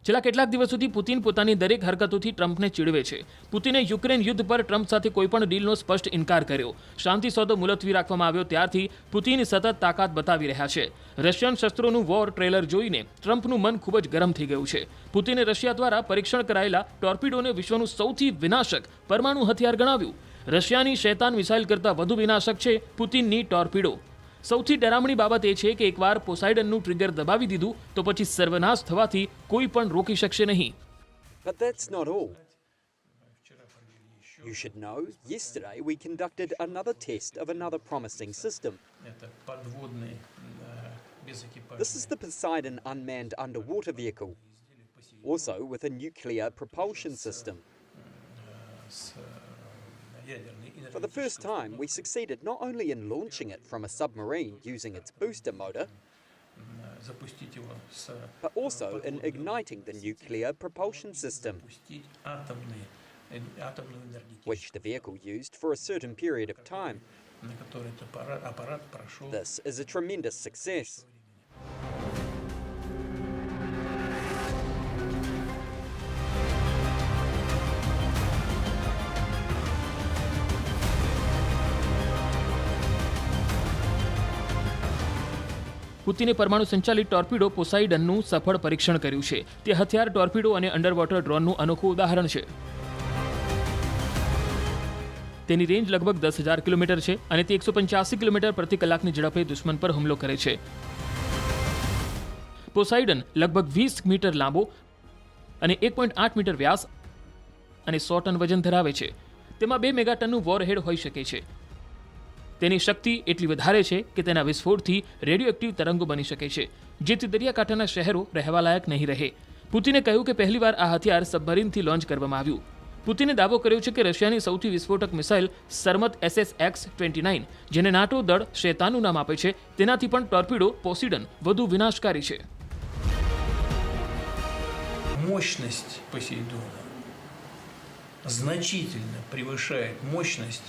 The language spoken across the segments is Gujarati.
છેલ્લા કેટલાક દિવસોથી પુતિન પોતાની દરેક હરકતોથી ટ્રમ્પને ચીડવે છે. પુતિને યુક્રેન યુદ્ધ પર ટ્રમ્પ સાથે કોઈપણ ડીલનો સ્પષ્ટ ઇનકાર કર્યો. શાંતિ સોદો મુલતવી રાખવામાં આવ્યો ત્યારથી પુતિન સતત તાકાત બતાવી રહ્યા છે. રશિયન શસ્ત્રોનું વોર ટ્રેલર જોઈને ટ્રમ્પનું મન ખૂબ જ ગરમ થઈ ગયું છે. પુતિને રશિયા દ્વારા પરીક્ષણ કરાયેલા ટોર્પિડોને વિશ્વનું સૌથી વિનાશક પરમાણુ હથિયાર ગણાવ્યું. રશિયાની શૈતાન મિસાઇલ કરતાં વધુ વિનાશક છે પુતિનની ટોર્પિડો. સૌથી ડરામણી બાબત એ છે કે એકવાર પોસાઇડનનું ટ્રિગર દબાવી દીધું તો પછી સર્વનાશ થવાથી કોઈ પણ રોકી શકશે નહીં. But that's not all. You should know, yesterday we conducted another test of another promising system. This is the Poseidon unmanned underwater vehicle, also with a nuclear propulsion system. For the first time, we succeeded not only in launching it from a submarine using its booster motor, but also in igniting the nuclear propulsion system, which the vehicle used for a certain period of time. This is a tremendous success. પુતિને પરમાણુ સંચાલિત ટોર્પિડો પોસાઇડનનું સફળ પરીક્ષણ કર્યું છે. તે હથિયાર ટોર્પિડો અને અંડરવોટર ડ્રોનનું અનોખું ઉદાહરણ છે. તેની રેન્જ લગભગ 10,000 કિલોમીટર છે અને તે 185 કિલોમીટર પ્રતિ કલાકની ઝડપે દુશ્મન પર હુમલો કરે છે. પોસાઇડન લગભગ 20 મીટર લાંબો અને 1.8 મીટર વ્યાસ અને 100 ટન વજન ધરાવે છે. તેમાં 2 મેગાટનનું વોરહેડ હોઈ શકે છે. તેની શક્તિ એટલી વધારે છે કે તેના વિસ્ફોટથી રેડિયોએક્ટિવ તરંગો બની શકે છે, જેથી દરિયાકાંઠાના શહેરો રહેવાલાયક નહીં રહે. પુતિને કહ્યું કે પહેલીવાર આ હથિયાર સબમરીનથી લોન્ચ કરવામાં આવ્યું. પુતિને દાવો કર્યો છે કે રશિયાની સૌથી વિસ્ફોટક મિસાઇલ સરમત SSX-29, જેને નાટો દળ શૈતાનનું નામ આપે છે, તેનાથી પણ ટોર્પિડો પોસીડન વધુ વિનાશકારી છે. Мощность Посейдона значительно превышает мощность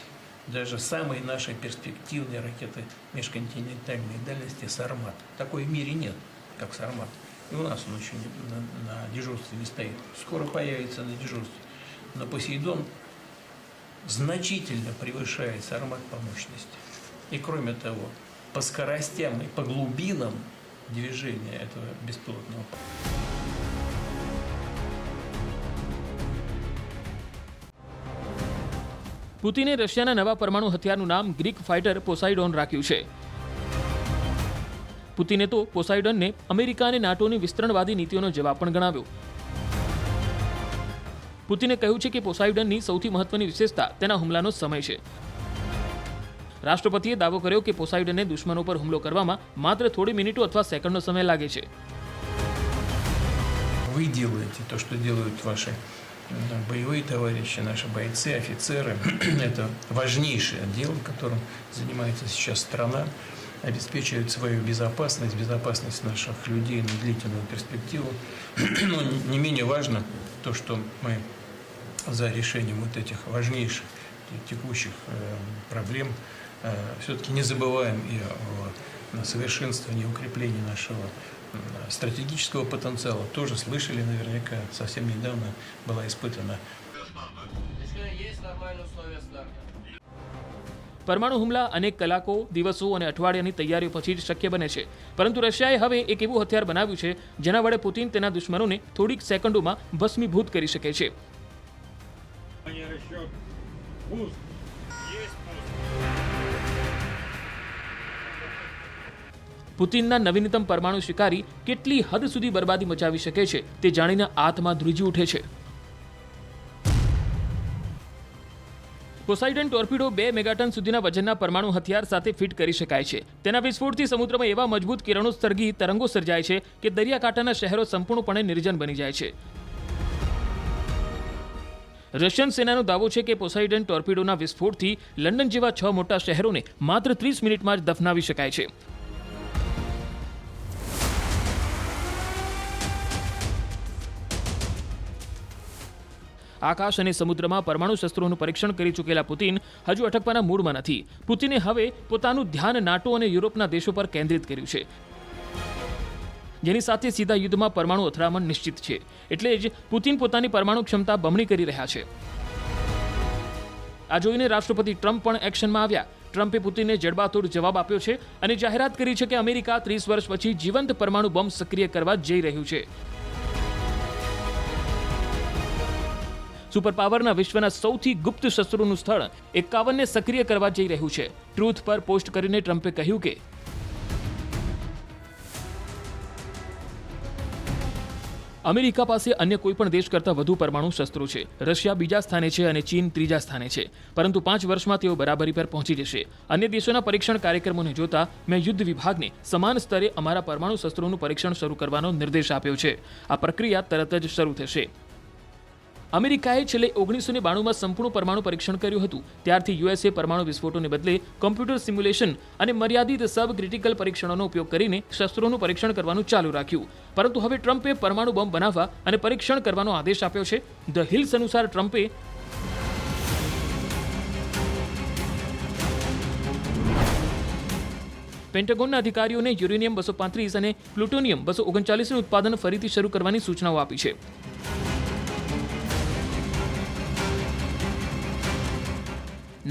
даже самой нашей перспективной ракеты межконтинентальной дальности «Сармат». Такой в мире нет, как «Сармат». И у нас он еще на дежурстве не стоит. Скоро появится на дежурстве. Но «Посейдон» значительно превышает «Сармат» по мощности. И кроме того, по скоростям и по глубинам движения этого беспилотного પુતિને રશિયાના નવા પરમાણુ હથિયારનું નામ ગ્રીક ફાઇટર પોસાઇડોન રાખ્યું છે. પુતિને તો પોસાઇડનને અમેરિકા અને નાટોની વિસ્તરણવાદી નીતિઓનો જવાબ પણ ગણાવ્યો. પુતિને કહ્યું છે કે પોસાઇડનની સૌથી મહત્વની વિશેષતા તેના હુમલાનો સમય છે. રાષ્ટ્રપતિએ દાવો કર્યો કે પોસાઇડનને દુશ્મનો પર હુમલો કરવામાં માત્ર થોડી મિનિટો અથવા સેકન્ડનો સમય લાગે છે. Вы делаете то, что делают ваши боевые товарищи, наши бойцы, офицеры. Это важнейший отдел, которым занимается сейчас страна, обеспечивает свою безопасность, безопасность наших людей на длительную перспективу. Но не менее важно то, что мы за решением вот этих важнейших текущих проблем все-таки не забываем и о совершенствовании и укреплении нашего стратегического потенциала. Тоже слышали наверняка, совсем недавно была испытана. પરમાણુ હુમલા અનેક કલાકો, દિવસો અને અઠવાડિયાની તૈયારીઓ પછી જ શક્ય બને છે. પરંતુ રશિયાએ હવે એક એવું હથિયાર બનાવ્યું છે જેના વડે પુતિન તેના દુશ્મનોને થોડીક સેકન્ડોમાં ભસ્મીભૂત કરી શકે છે. પુતિનના નવીનતમ પરમાણુ શિકારી કેટલી હદ સુધી બરબાદી મચાવી શકે છે તે જાણીને આત્મા ધ્રુજી ઉઠે છે. પોસાઇડન ટોર્પિડો 2 મેગાટન સુધીના વજનના પરમાણુ હથિયાર સાથે ફિટ કરી શકાય છે. તેના વિસ્ફોટથી સમુદ્રમાં એવા મજબૂત કિરણોત્સર્ગી તરંગો સર્જાય છે કે દરિયાકાંઠાના શહેરો સંપૂર્ણપણે નિર્જન બની જાય છે. રશિયન સેનાનો દાવો છે કે પોસાઇડન ટોર્પિડોના વિસ્ફોટથી લંડન જેવા 6 મોટા શહેરોને માત્ર 30 મિનિટમાં જ દફનાવી શકાય છે. આકાશ અને સમુદ્રમાં પરમાણુ શસ્ત્રોનું પરીક્ષણ કરી ચૂકેલા પુતિન હજુ અટકવાના મૂડમાં નથી. પુતિને હવે પોતાનું ધ્યાન નાટો અને યુરોપના દેશો પર કેન્દ્રિત કર્યું છે. જેની સાથે સીધા યુદ્ધમાં પરમાણુ અથડામણ નિશ્ચિત છે. એટલે જ પુતિન પોતાની પરમાણુ ક્ષમતા બમણી કરી રહ્યા છે. આ જોઈને રાષ્ટ્રપતિ ટ્રમ્પ પણ એક્શનમાં આવ્યા. ટ્રમ્પે પુતિનને જડબાતોડ જવાબ આપ્યો છે અને જાહેરાત કરી છે કે અમેરિકા 30 વર્ષ પછી જીવંત પરમાણુ બોમ્બ સક્રિય કરવા જઈ રહ્યું છે. સુપર પાવરના વિશ્વના સૌથી ગુપ્ત શસ્ત્રોનું સ્થળ 51ને સક્રિય કરવા જઈ રહ્યું છે. ટ્રુથ પર પોસ્ટ કરીને ટ્રમ્પે કહ્યું કે અમેરિકા પાસે અન્ય કોઈ પણ દેશ કરતાં વધુ પરમાણુ શસ્ત્રો છે. રશિયા બીજા સ્થાને છે અને ચીન ત્રીજા સ્થાને છે. પરંતુ 5 વર્ષમાં તેઓ બરાબરી પર પહોંચી જશે. અન્ય દેશોના પરીક્ષણ કાર્યક્રમોને જોતા મેં યુદ્ધ વિભાગને સમાન સ્તરે અમારા પરમાણુ શસ્ત્રોનું પરીક્ષણ શરૂ કરવાનો નિર્દેશ આપ્યો છે. આ પ્રક્રિયા તરત જ શરૂ થશે. અમેરિકાએ છેલ્લે 1992માં સંપૂર્ણ પરમાણુ પરીક્ષણ કર્યું હતું. ત્યારથી યુએસએ પરમાણુ વિસ્ફોટોને બદલે કોમ્પ્યુટર સિમ્યુલેશન અને મર્યાદિત સબ ક્રિટિકલ પરીક્ષણોનો ઉપયોગ કરીને શસ્ત્રોનું પરીક્ષણ કરવાનું ચાલુ રાખ્યું. પરંતુ હવે ટ્રમ્પે પરમાણુ બોમ્બ બનાવવા અને પરીક્ષણ કરવાનો આદેશ આપ્યો છે. ધ હિલ્સ અનુસાર ટ્રમ્પે પેન્ટાગોનના અધિકારીઓને યુરેનિયમ 235 અને પ્લુટોનિયમ 239નું ઉત્પાદન ફરીથી શરૂ કરવાની સૂચનાઓ આપી છે.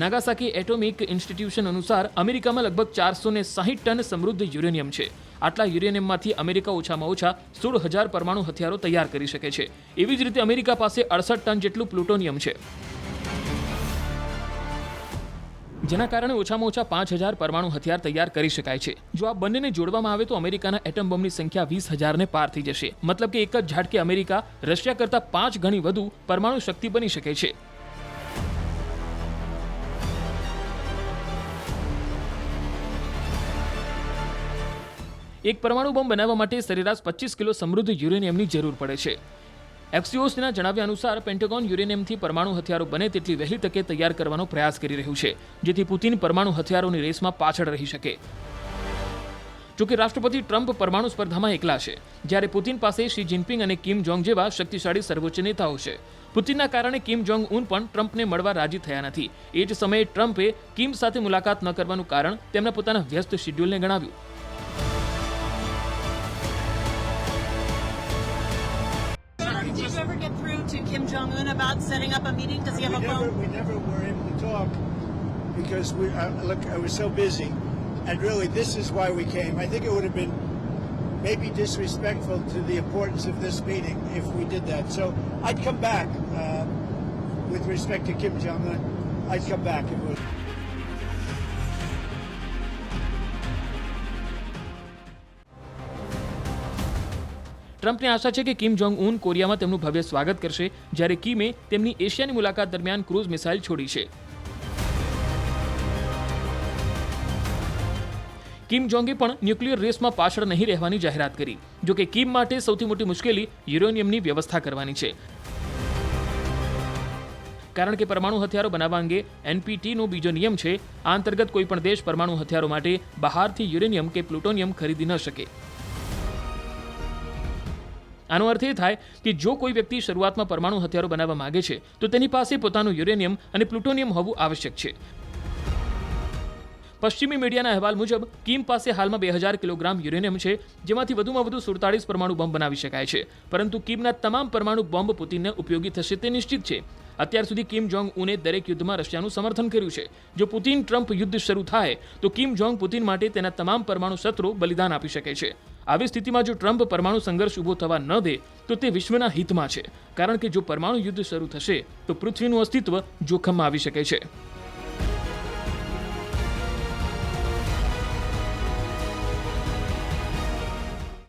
નાગાસાકી એટોમિક ઇન્સ્ટિટ્યુશન અનુસાર અમેરિકામાં લગભગ 460 ટન સમૃદ્ધ યુરેનિયમ છે. આટલા યુરેનિયમમાંથી અમેરિકા ઓછામાં ઓછા 16,000 પરમાણુ હથિયારો તૈયાર કરી શકે છે. એવી જ રીતે અમેરિકા પાસે 68 ટન જેટલું પ્લુટોનિયમ છે, જેના કારણે ઓછામાં ઓછા 5,000 પરમાણુ હથિયાર તૈયાર કરી શકાય છે. જો આ બંનેને જોડવામાં આવે તો અમેરિકાના એટમ બોમ્બની સંખ્યા 20,000ને પાર થઈ જશે. મતલબ કે એક જ ઝાટકે અમેરિકા રશિયા કરતાં 5 ગણી વધુ પરમાણુ શક્તિ બની શકે છે. એક પરમાણુ બોમ્બ બનાવવા માટે સરેરાશ 25 કિલો સમૃદ્ધ યુરેનિયમની જરૂર પડે છે. એક્સિયોસના જણાવ્યા અનુસાર પેન્ટાગોન યુરેનિયમથી પરમાણુ હથિયારો બને તેટલી વહેલી તકે તૈયાર કરવાનો પ્રયાસ કરી રહ્યું છે, જેથી પુતિન પરમાણુ હથિયારોની રેસમાં પાછળ રહી શકે. જોકે રાષ્ટ્રપતિ ટ્રમ્પ પરમાણુ સ્પર્ધામાં એકલા છે, જ્યારે પુતિન પાસે શી જિનપિંગ અને કિમ જોંગ જેવા શક્તિશાળી સર્વોચ્ચ નેતાઓ છે. પુતિનના કારણે કિમ જોંગ ઉન પણ ટ્રમ્પને મળવા રાજી થયા નથી. એ જ સમયે ટ્રમ્પે કિમ સાથે મુલાકાત ન કરવાનું કારણ તેમના પોતાના વ્યસ્ત શેડ્યુલને ગણાવ્યું. Did you ever get through to Kim Jong-un about setting up a meeting? Does he have a phone? We never were able to talk because I was so busy. And really, this is why we came. I think it would have been maybe disrespectful to the importance of this meeting if we did that. So I'd come back with respect to Kim Jong-un. I'd come back. It would. ટ્રમ્પને આશા છે કે કિમ જોંગ ઉન કોરિયામાં તેમનું ભવ્ય સ્વાગત કરશે, જ્યારે કિમે તેમની એશિયાની મુલાકાત દરમિયાન ક્રૂઝ મિસાઇલ છોડી છે. કિમ જોંગે પણ ન્યુક્લિયર રેસમાં પાછળ નહીં રહેવાની જાહેરાત કરી. જોકે કિમ માટે સૌથી મોટી મુશ્કેલી યુરેનિયમની વ્યવસ્થા કરવાની છે, કારણ કે પરમાણુ હથિયારો બનાવવા અંગે NPTનો બીજો નિયમ છે. આ અંતર્ગત કોઈ પણ દેશ પરમાણુ હથિયારો માટે બહારથી યુરેનિયમ કે પ્લુટોનિયમ ખરીદી ન શકે. આનો અર્થ એ થાય કે જો કોઈ વ્યક્તિ શરૂઆતમાં પરમાણુ હથિયારો બનાવવા માંગે છે તો તેની પાસે પોતાનું યુરેનિયમ અને પ્લુટોનિયમ હોવું આવશ્યક છે. પશ્ચિમી મીડિયાના અહેવાલ મુજબ કિમ પાસે હાલમાં 2000 કિલોગ્રામ યુરેનિયમ છે, જેમાંથી વધુમાં વધુ 47 પરમાણુ બોમ્બ બનાવી શકાય છે. પરંતુ કિમના તમામ પરમાણુ બોમ્બ પુતિનને ઉપયોગી થશે તે નિશ્ચિત છે. અત્યાર સુધી કિમ જોંગ ઉને દરેક યુદ્ધમાં રશિયાનું સમર્થન કર્યું છે. જો પુતિન ટ્રમ્પ યુદ્ધ શરૂ થાય તો કિમ જોંગ પુતિન માટે તેના તમામ પરમાણુ શસ્ત્રો બલિદાન આપી શકે છે. આવી સ્થિતિમાં જો ટ્રમ્પ પરમાણુ સંઘર્ષ ઊભો થવા ન દે તો તે વિશ્વના હિતમાં છે, કારણ કે જો પરમાણુ યુદ્ધ શરૂ થશે તો પૃથ્વીનું અસ્તિત્વ જોખમમાં આવી શકે છે.